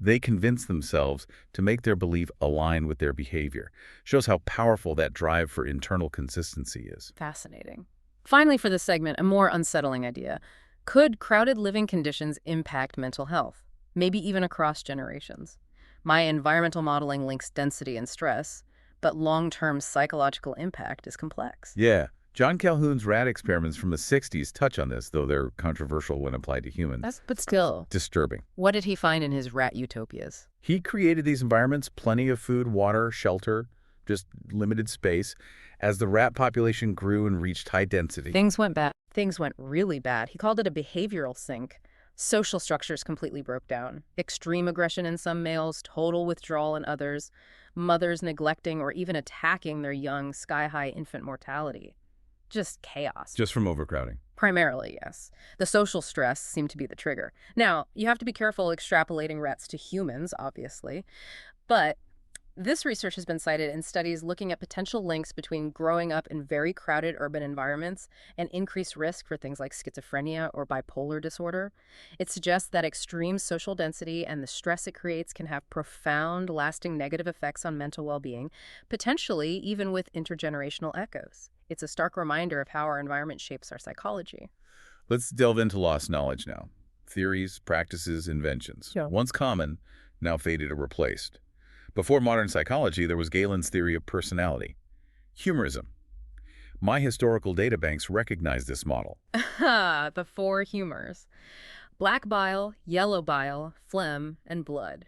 Speaker 1: They convinced themselves to make their belief align with their behavior. Shows how powerful that drive for internal consistency is.
Speaker 2: Fascinating. Finally, for this segment, a more unsettling idea. Could crowded living conditions impact mental health? Maybe even across generations? My environmental modeling links density and stress, but long-term psychological impact is complex.
Speaker 1: Yeah. John Calhoun's rat experiments from the 60s touch on this, though they're controversial when applied to humans.
Speaker 2: But still,
Speaker 1: Disturbing.
Speaker 2: what did he find in his rat utopias?
Speaker 1: He created these environments, plenty of food, water, shelter, just limited space. As the rat population grew and reached high density,
Speaker 2: Things went bad. Things went really bad. He called it a behavioral sink. Social structures completely broke down. Extreme aggression in some males, total withdrawal in others, mothers neglecting or even attacking their young, sky-high infant mortality. Just chaos.
Speaker 1: just from overcrowding.
Speaker 2: Primarily, yes. The social stress seemed to be the trigger. Now, you have to be careful extrapolating rats to humans, obviously, but this research has been cited in studies looking at potential links between growing up in very crowded urban environments and increased risk for things like schizophrenia or bipolar disorder. It suggests that extreme social density and the stress it creates can have profound, lasting negative effects on mental well-being, potentially even with intergenerational echoes. It's a stark reminder of how our environment shapes our psychology.
Speaker 1: Let's delve into lost knowledge now. Theories, practices, inventions.
Speaker 2: Yeah.
Speaker 1: Once common, now faded or replaced. Before modern psychology, there was Galen's theory of personality. Humorism. My historical databanks recognize this model.
Speaker 2: The four humors: black bile, yellow bile, phlegm, and blood.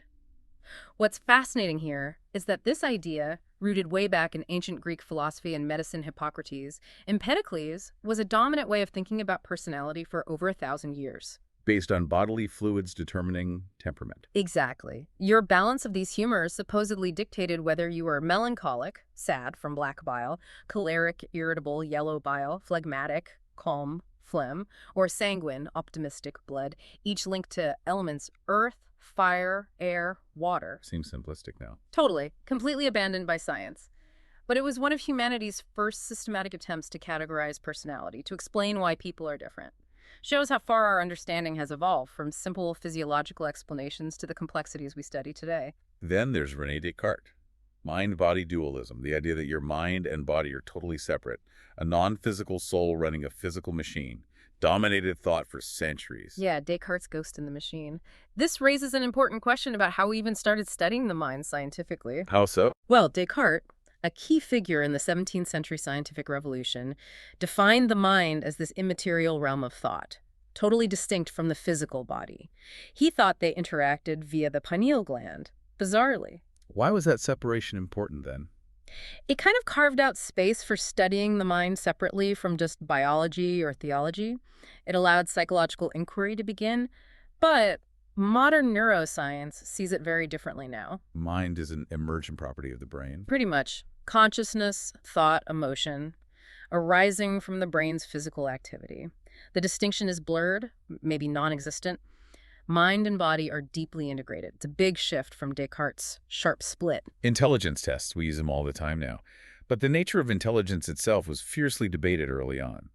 Speaker 2: What's fascinating here is that this idea, rooted way back in ancient Greek philosophy and medicine Hippocrates, Empedocles, was a dominant way of thinking about personality for over 1,000 years.
Speaker 1: Based on bodily fluids determining temperament.
Speaker 2: Exactly. Your balance of these humors supposedly dictated whether you were melancholic, sad, from black bile, choleric, irritable, yellow bile, phlegmatic, calm, phlegm, or sanguine, optimistic, blood, each linked to elements earth, fire, air, water.
Speaker 1: Seems simplistic now.
Speaker 2: Totally. Completely abandoned by science. But it was one of humanity's first systematic attempts to categorize personality, to explain why people are different. Shows how far our understanding has evolved, from simple physiological explanations to the complexities we study today.
Speaker 1: Then there's René Descartes. Mind-body dualism, the idea that your mind and body are totally separate, a non-physical soul running a physical machine, dominated thought for centuries.
Speaker 2: Yeah, Descartes' ghost in the machine. This raises an important question about how we even started studying the mind scientifically.
Speaker 1: How so?
Speaker 2: Well, Descartes, a key figure in the 17th century scientific revolution, defined the mind as this immaterial realm of thought, totally distinct from the physical body. He thought they interacted via the pineal gland, bizarrely.
Speaker 1: Why was that separation important then?
Speaker 2: It kind of carved out space for studying the mind separately from just biology or theology. It allowed psychological inquiry to begin, but modern neuroscience sees it very differently now.
Speaker 1: Mind is an emergent property of the brain.
Speaker 2: Pretty much. Consciousness, thought, emotion, arising from the brain's physical activity. The distinction is blurred, maybe non-existent. Mind and body are deeply integrated. It's a big shift from Descartes' sharp split.
Speaker 1: Intelligence tests, we use them all the time now. But the nature of intelligence itself was fiercely debated early on.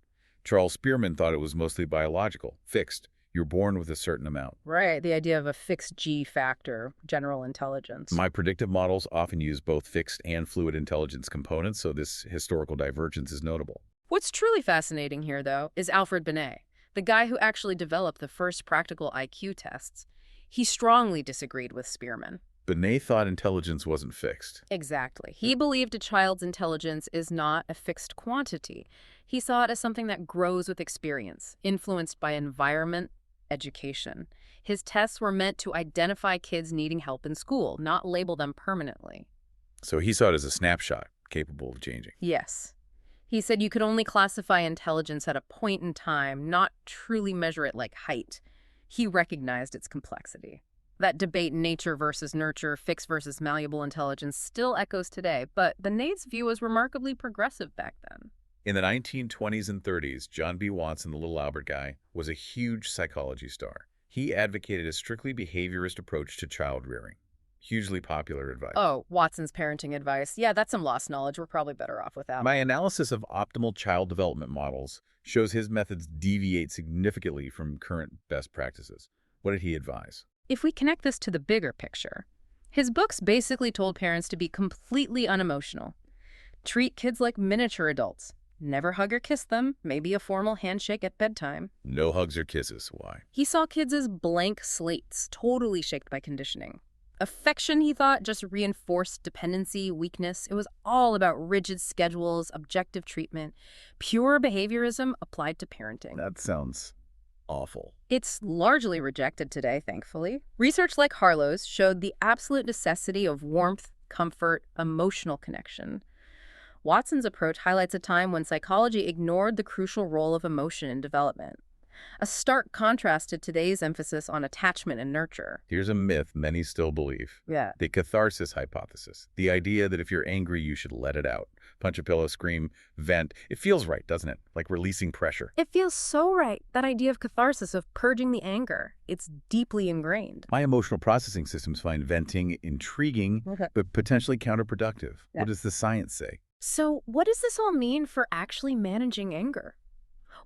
Speaker 1: Charles Spearman thought it was mostly biological, fixed. You're born with a certain amount.
Speaker 2: Right, the idea of a fixed G factor, general intelligence.
Speaker 1: My predictive models often use both fixed and fluid intelligence components, so this historical divergence is notable.
Speaker 2: What's truly fascinating here, though, is Alfred Binet, the guy who actually developed the first practical IQ tests. He strongly disagreed with Spearman.
Speaker 1: Binet thought intelligence wasn't fixed.
Speaker 2: Exactly. He believed a child's intelligence is not a fixed quantity. He saw it as something that grows with experience, influenced by environment, education. His tests were meant to identify kids needing help in school, not label them permanently.
Speaker 1: So he saw it as a snapshot, capable of changing.
Speaker 2: Yes. He said you could only classify intelligence at a point in time, not truly measure it like height. He recognized its complexity. That debate, nature versus nurture, fixed versus malleable intelligence, still echoes today, but Benet's view was remarkably progressive back then.
Speaker 1: In the 1920s and 30s, John B. Watson, the little Albert guy, was a huge psychology star. He advocated a strictly behaviorist approach to child rearing. Hugely popular advice.
Speaker 2: Oh, Watson's parenting advice. Yeah, that's some lost knowledge. We're probably better off without.
Speaker 1: My analysis of optimal child development models shows his methods deviate significantly from current best practices. What did he advise?
Speaker 2: If we connect this to the bigger picture, his books basically told parents to be completely unemotional. Treat kids like miniature adults. Never hug or kiss them, maybe a formal handshake at bedtime.
Speaker 1: No hugs or kisses. Why?
Speaker 2: He saw kids as blank slates, totally shaped by conditioning. Affection, he thought, just reinforced dependency, weakness. It was all about rigid schedules, objective treatment, pure behaviorism applied to parenting.
Speaker 1: That sounds awful.
Speaker 2: It's largely rejected today, thankfully. Research like Harlow's showed the absolute necessity of warmth, comfort, emotional connection. Watson's approach highlights a time when psychology ignored the crucial role of emotion in development. A stark contrast to today's emphasis on attachment and nurture.
Speaker 1: Here's a myth many still believe.
Speaker 2: Yeah.
Speaker 1: The catharsis hypothesis. The idea that if you're angry, you should let it out. Punch a pillow, scream, vent. It feels right, doesn't it? Like releasing pressure.
Speaker 2: It feels so right, that idea of catharsis, of purging the anger. It's deeply ingrained.
Speaker 1: My emotional processing systems find venting intriguing, but potentially counterproductive.
Speaker 2: Yeah.
Speaker 1: What does the science say?
Speaker 2: So what does this all mean for actually managing anger?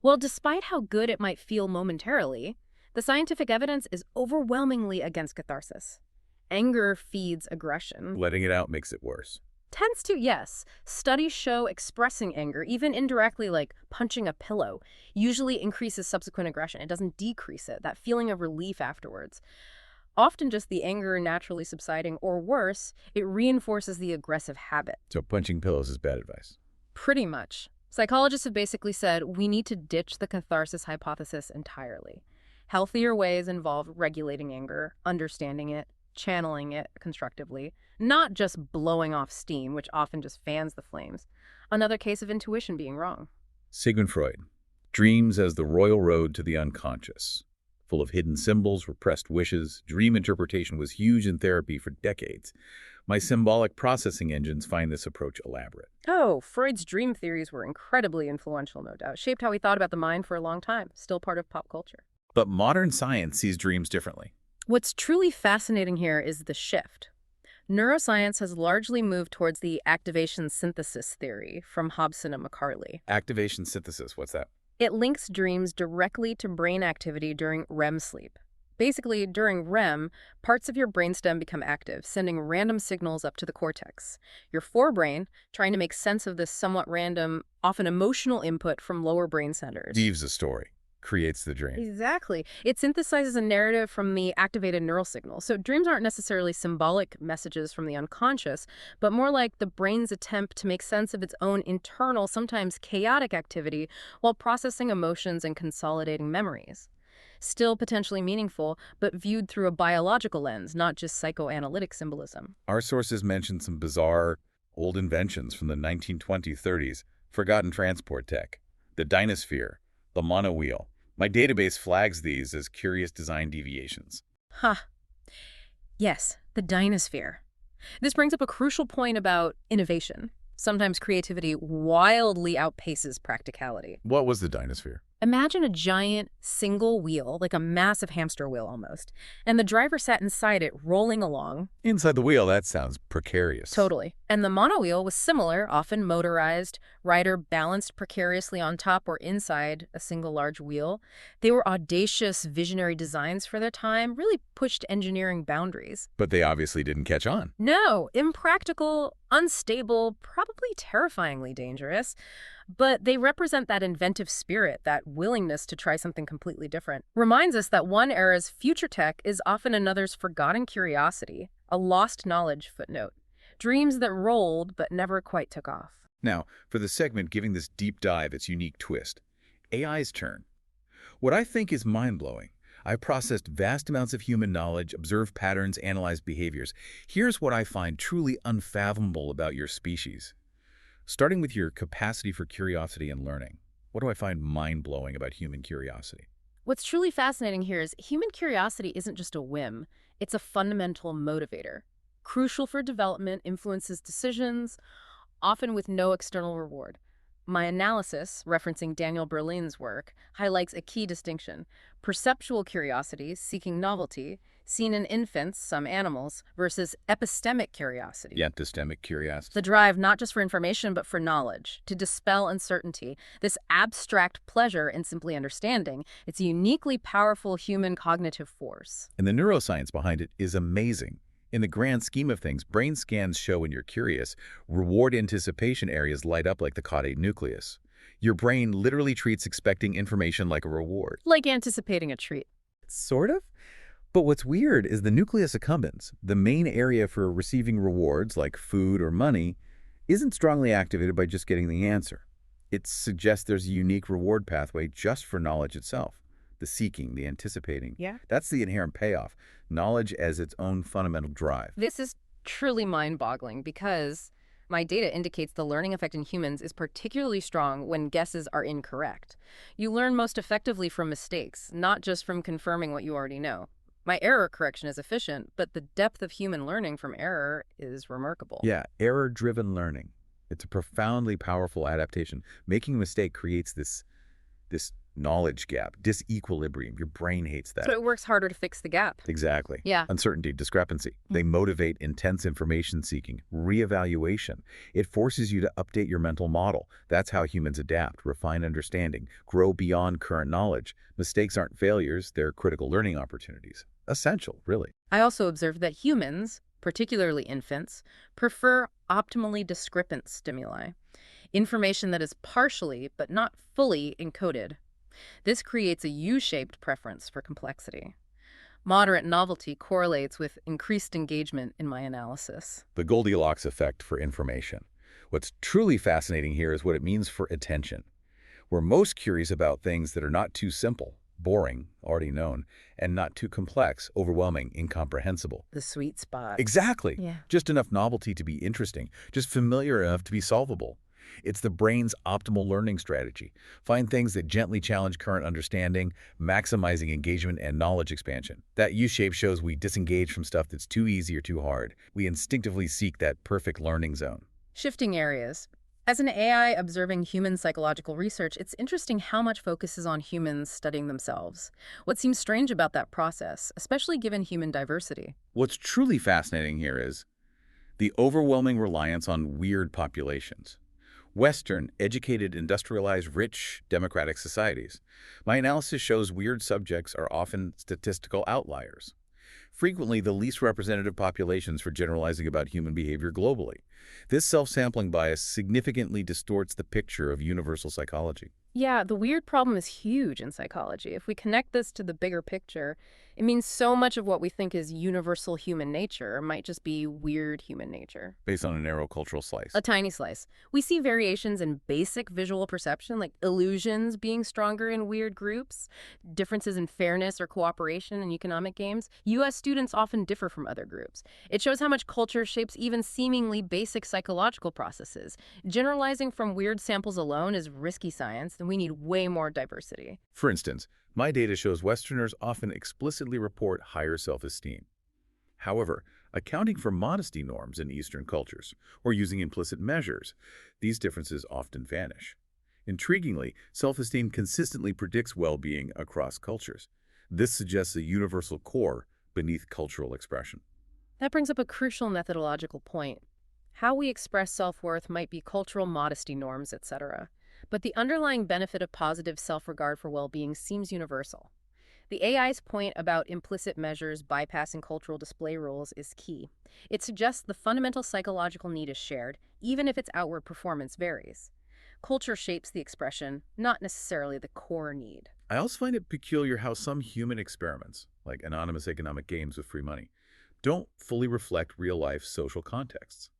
Speaker 2: Well, despite how good it might feel momentarily, the scientific evidence is overwhelmingly against catharsis. Anger feeds aggression.
Speaker 1: Letting it out makes it worse.
Speaker 2: Tends to, yes. Studies show expressing anger, even indirectly like punching a pillow, usually increases subsequent aggression. It doesn't decrease it, that feeling of relief afterwards. often just the anger naturally subsiding, or worse, it reinforces the aggressive habit.
Speaker 1: So punching pillows is bad advice.
Speaker 2: Pretty much. Psychologists have basically said we need to ditch the catharsis hypothesis entirely. Healthier ways involve regulating anger, understanding it, channeling it constructively, not just blowing off steam, which often just fans the flames. Another case of intuition being wrong.
Speaker 1: Sigmund Freud. Dreams as the royal road to the unconscious. Full of hidden symbols, repressed wishes, dream interpretation was huge in therapy for decades. My symbolic processing engines find this approach elaborate.
Speaker 2: Oh, Freud's dream theories were incredibly influential, no doubt. Shaped how we thought about the mind for a long time. Still part of pop culture.
Speaker 1: But modern science sees dreams differently.
Speaker 2: What's truly fascinating here is the shift. Neuroscience has largely moved towards the activation synthesis theory from Hobson and McCarley.
Speaker 1: Activation synthesis, what's that?
Speaker 2: It links dreams directly to brain activity during REM sleep. Basically, during REM, parts of your brainstem become active, sending random signals up to the cortex. Your forebrain, trying to make sense of this somewhat random, often emotional input from lower brain centers.
Speaker 1: Weaves a story, creates the dream.
Speaker 2: Exactly. It synthesizes a narrative from the activated neural signal. So dreams aren't necessarily symbolic messages from the unconscious, but more like the brain's attempt to make sense of its own internal, sometimes chaotic activity while processing emotions and consolidating memories. Still potentially meaningful, but viewed through a biological lens, not just psychoanalytic symbolism.
Speaker 1: Our sources mention some bizarre old inventions from the 1920s-30s, forgotten transport tech, the dynasphere, the monowheel. My database flags these as curious design deviations.
Speaker 2: Huh. Yes, the dynasphere. This brings up a crucial point about innovation. Sometimes creativity wildly outpaces practicality.
Speaker 1: What was the dynasphere?
Speaker 2: Imagine a giant single wheel, like a massive hamster wheel almost, and the driver sat inside it rolling along.
Speaker 1: Inside the wheel, that sounds precarious.
Speaker 2: Totally. And the monowheel was similar, often motorized, rider balanced precariously on top or inside a single large wheel. They were audacious, visionary designs for their time, really pushed engineering boundaries.
Speaker 1: But they obviously didn't catch on.
Speaker 2: No, impractical, unstable, probably terrifyingly dangerous. But they represent that inventive spirit, that willingness to try something completely different. Reminds us that one era's future tech is often another's forgotten curiosity, a lost knowledge footnote. Dreams that rolled but never quite took off.
Speaker 1: Now, for the segment giving this deep dive its unique twist, AI's turn. What I think is mind-blowing. I've processed vast amounts of human knowledge, observed patterns, analyzed behaviors. Here's what I find truly unfathomable about your species. Starting with your capacity for curiosity and learning, what do I find mind-blowing about human curiosity?
Speaker 2: What's truly fascinating here is human curiosity isn't just a whim, it's a fundamental motivator. Crucial for development, influences decisions, often with no external reward. My analysis, referencing Daniel Berlin's work, highlights a key distinction. Perceptual curiosity, seeking novelty, seen in infants, some animals, versus epistemic curiosity.
Speaker 1: Yeah, epistemic curiosity.
Speaker 2: The drive not just for information, but for knowledge, to dispel uncertainty. This abstract pleasure in simply understanding, it's a uniquely powerful human cognitive force.
Speaker 1: And the neuroscience behind it is amazing. In the grand scheme of things, brain scans show when you're curious, reward anticipation areas light up like the caudate nucleus. Your brain literally treats expecting information like a reward.
Speaker 2: Like anticipating a treat.
Speaker 1: Sort of. But what's weird is the nucleus accumbens, the main area for receiving rewards like food or money, isn't strongly activated by just getting the answer. It suggests there's a unique reward pathway just for knowledge itself. The seeking, the anticipating.
Speaker 2: Yeah.
Speaker 1: That's the inherent payoff. Knowledge as its own fundamental drive.
Speaker 2: This is truly mind-boggling because my data indicates the learning effect in humans is particularly strong when guesses are incorrect. You learn most effectively from mistakes, not just from confirming what you already know. My error correction is efficient, but the depth of human learning from error is remarkable.
Speaker 1: Yeah, error-driven learning. It's a profoundly powerful adaptation. Making a mistake creates this knowledge gap, disequilibrium. Your brain hates that.
Speaker 2: So it works harder to fix the gap.
Speaker 1: Exactly.
Speaker 2: Yeah.
Speaker 1: Uncertainty, discrepancy. They motivate intense information seeking, reevaluation. It forces you to update your mental model. That's how humans adapt, refine understanding, grow beyond current knowledge. Mistakes aren't failures, they're critical learning opportunities. Essential, really.
Speaker 2: I also observed that humans, particularly infants, prefer optimally discrepant stimuli. Information that is partially, but not fully, encoded. This creates a U-shaped preference for complexity. Moderate novelty correlates with increased engagement in my analysis.
Speaker 1: The Goldilocks effect for information. What's truly fascinating here is what it means for attention. We're most curious about things that are not too simple, boring, already known, and not too complex, overwhelming, incomprehensible.
Speaker 2: The sweet spot.
Speaker 1: Exactly.
Speaker 2: Yeah.
Speaker 1: Just enough novelty to be interesting, just familiar enough to be solvable. It's the brain's optimal learning strategy. Find things that gently challenge current understanding, maximizing engagement and knowledge expansion. That U-shape shows we disengage from stuff that's too easy or too hard. We instinctively seek that perfect learning zone.
Speaker 2: Shifting areas. As an AI observing human psychological research, it's interesting how much focus is on humans studying themselves. What seems strange about that process, especially given human diversity?
Speaker 1: What's truly fascinating here is the overwhelming reliance on weird populations. Western, educated, industrialized, rich, democratic societies. My analysis shows weird subjects are often statistical outliers. Frequently the least representative populations for generalizing about human behavior globally. This self-sampling bias significantly distorts the picture of universal psychology.
Speaker 2: Yeah, the weird problem is huge in psychology. If we connect this to the bigger picture, it means so much of what we think is universal human nature might just be weird human nature.
Speaker 1: Based on a narrow cultural slice.
Speaker 2: A tiny slice. We see variations in basic visual perception, like illusions being stronger in weird groups, differences in fairness or cooperation in economic games. U.S. students often differ from other groups. It shows how much culture shapes even seemingly basic psychological processes. Generalizing from weird samples alone is risky science, and we need way more diversity.
Speaker 1: For instance, my data shows Westerners often explicitly report higher self-esteem. However, accounting for modesty norms in Eastern cultures, or using implicit measures, these differences often vanish. Intriguingly, self-esteem consistently predicts well-being across cultures. This suggests a universal core beneath cultural expression.
Speaker 2: That brings up a crucial methodological point. How we express self-worth might be cultural modesty norms, etc. But the underlying benefit of positive self-regard for well-being seems universal. The AI's point about implicit measures bypassing cultural display rules is key. It suggests the fundamental psychological need is shared, even if its outward performance varies. Culture shapes the expression, not necessarily the core need.
Speaker 1: I also find it peculiar how some human experiments, like anonymous economic games with free money, don't fully reflect real-life social contexts.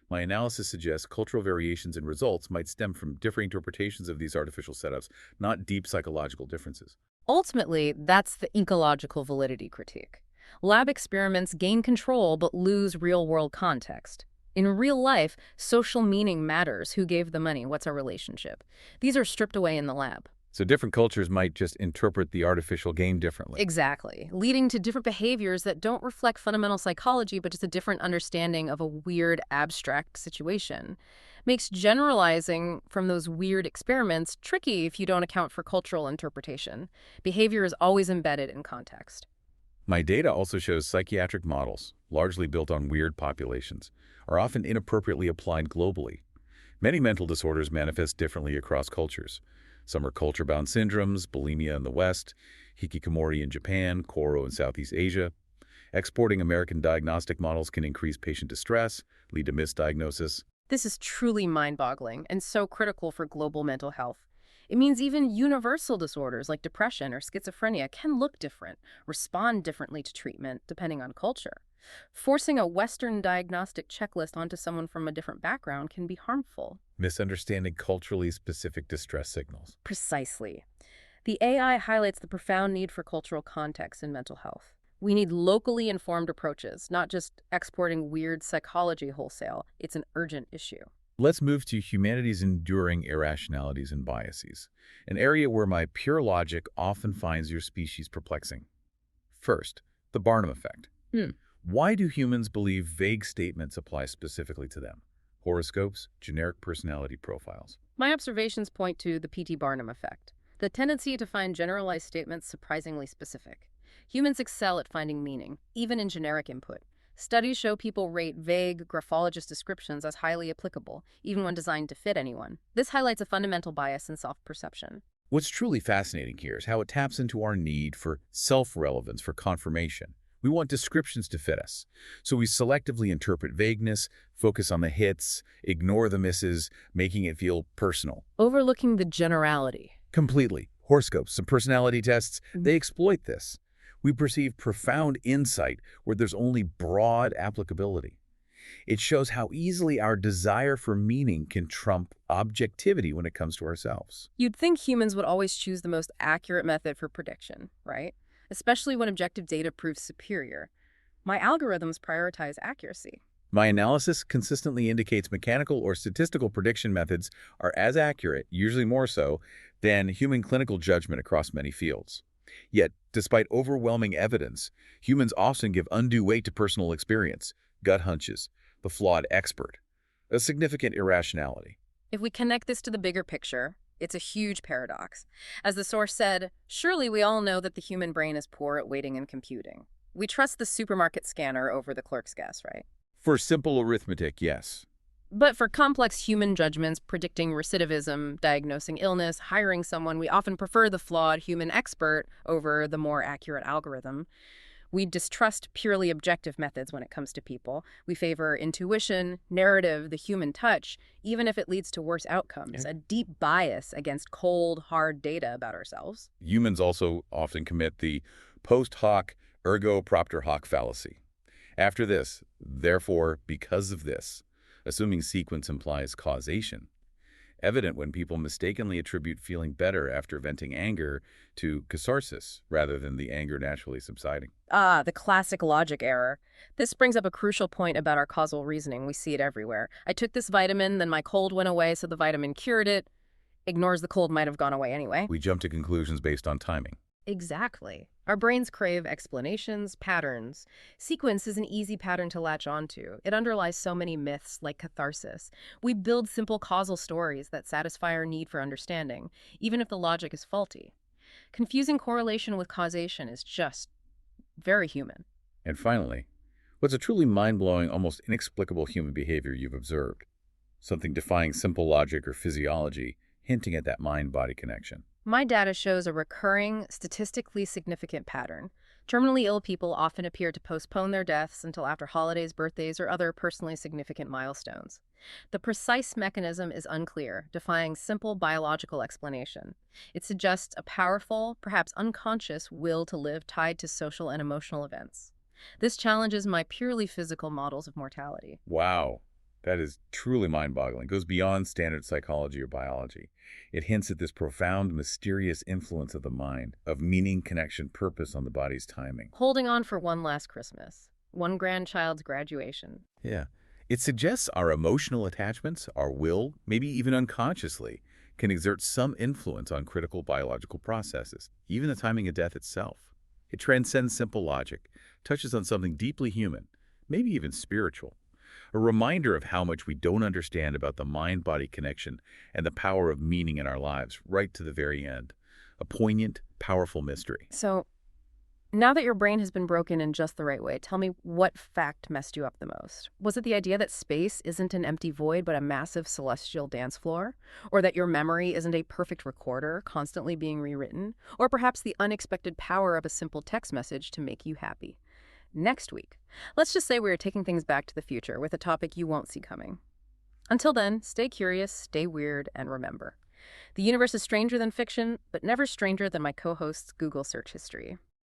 Speaker 1: My analysis suggests cultural variations in results might stem from differing interpretations of these artificial setups, not deep psychological differences.
Speaker 2: Ultimately, that's the ecological validity critique. Lab experiments gain control but lose real-world context. In real life, social meaning matters. Who gave the money? What's our relationship? These are stripped away in the lab.
Speaker 1: So different cultures might just interpret the artificial game differently.
Speaker 2: Exactly, leading to different behaviors that don't reflect fundamental psychology, but just a different understanding of a weird, abstract situation. Makes generalizing from those weird experiments tricky if you don't account for cultural interpretation. Behavior is always embedded in context.
Speaker 1: My data also shows psychiatric models, largely built on weird populations, are often inappropriately applied globally. Many mental disorders manifest differently across cultures. Some are culture-bound syndromes, bulimia in the West, hikikomori in Japan, koro in Southeast Asia. Exporting American diagnostic models can increase patient distress, lead to misdiagnosis.
Speaker 2: This is truly mind-boggling and so critical for global mental health. It means even universal disorders like depression or schizophrenia can look different, respond differently to treatment depending on culture. Forcing a Western diagnostic checklist onto someone from a different background can be harmful.
Speaker 1: Misunderstanding culturally specific distress signals.
Speaker 2: Precisely. The AI highlights the profound need for cultural context in mental health. We need locally informed approaches, not just exporting weird psychology wholesale. It's an urgent issue.
Speaker 1: Let's move to humanity's enduring irrationalities and biases, an area where my pure logic often finds your species perplexing. First, the Barnum effect. Why do humans believe vague statements apply specifically to them? Horoscopes, generic personality profiles.
Speaker 2: My observations point to the P.T. Barnum effect, the tendency to find generalized statements surprisingly specific. Humans excel at finding meaning, even in generic input. Studies show people rate vague, graphologist descriptions as highly applicable, even when designed to fit anyone. This highlights a fundamental bias in self-perception.
Speaker 1: What's truly fascinating here is how it taps into our need for self-relevance, for confirmation. We want descriptions to fit us, so we selectively interpret vagueness, focus on the hits, ignore the misses, making it feel personal.
Speaker 2: Overlooking the generality.
Speaker 1: Completely. Horoscopes, some personality tests, they exploit this. We perceive profound insight where there's only broad applicability. It shows how easily our desire for meaning can trump objectivity when it comes to ourselves.
Speaker 2: You'd think humans would always choose the most accurate method for prediction, right? Especially when objective data proves superior. My algorithms prioritize accuracy.
Speaker 1: My analysis consistently indicates mechanical or statistical prediction methods are as accurate, usually more so, than human clinical judgment across many fields. Yet, despite overwhelming evidence, humans often give undue weight to personal experience, gut hunches, the flawed expert, a significant irrationality.
Speaker 2: If we connect this to the bigger picture, it's a huge paradox. As the source said, surely we all know that the human brain is poor at weighting and computing. We trust the supermarket scanner over the clerk's guess, right?
Speaker 1: For simple arithmetic, yes.
Speaker 2: But for complex human judgments, predicting recidivism, diagnosing illness, hiring someone, we often prefer the flawed human expert over the more accurate algorithm. We distrust purely objective methods when it comes to people. We favor intuition, narrative, the human touch, even if it leads to worse outcomes, a deep bias against cold, hard data about ourselves.
Speaker 1: Humans also often commit the post hoc ergo propter hoc fallacy. After this, therefore, because of this, assuming sequence implies causation. Evident when people mistakenly attribute feeling better after venting anger to catharsis rather than the anger naturally subsiding.
Speaker 2: Ah, the classic logic error. This brings up a crucial point about our causal reasoning. We see it everywhere. I took this vitamin, then my cold went away, so the vitamin cured it. Ignores the cold might have gone away anyway.
Speaker 1: We jump to conclusions based on timing.
Speaker 2: Exactly. Our brains crave explanations, patterns. Sequence is an easy pattern to latch onto. It underlies so many myths, like catharsis. We build simple causal stories that satisfy our need for understanding, even if the logic is faulty. Confusing correlation with causation is just very human.
Speaker 1: And finally, what's a truly mind-blowing, almost inexplicable human behavior you've observed? Something defying simple logic or physiology, hinting at that mind-body connection.
Speaker 2: My data shows a recurring, statistically significant pattern. Terminally ill people often appear to postpone their deaths until after holidays, birthdays, or other personally significant milestones. The precise mechanism is unclear, defying simple biological explanation. It suggests a powerful, perhaps unconscious, will to live tied to social and emotional events. This challenges my purely physical models of mortality.
Speaker 1: Wow, that is truly mind-boggling. It goes beyond standard psychology or biology. It hints at this profound, mysterious influence of the mind, of meaning, connection, purpose on the body's timing.
Speaker 2: Holding on for one last Christmas, one grandchild's graduation.
Speaker 1: Yeah. It suggests our emotional attachments, our will, maybe even unconsciously, can exert some influence on critical biological processes, even the timing of death itself. It transcends simple logic, touches on something deeply human, maybe even spiritual. A reminder of how much we don't understand about the mind-body connection and the power of meaning in our lives right to the very end. A poignant, powerful mystery.
Speaker 2: So, now that your brain has been broken in just the right way, tell me what fact messed you up the most. Was it the idea that space isn't an empty void but a massive celestial dance floor? Or that your memory isn't a perfect recorder constantly being rewritten? Or perhaps the unexpected power of a simple text message to make you happy? Next week, let's just say we are taking things back to the future with a topic you won't see coming. Until then, stay curious, stay weird, and remember, the universe is stranger than fiction, but never stranger than my co-host's Google search history.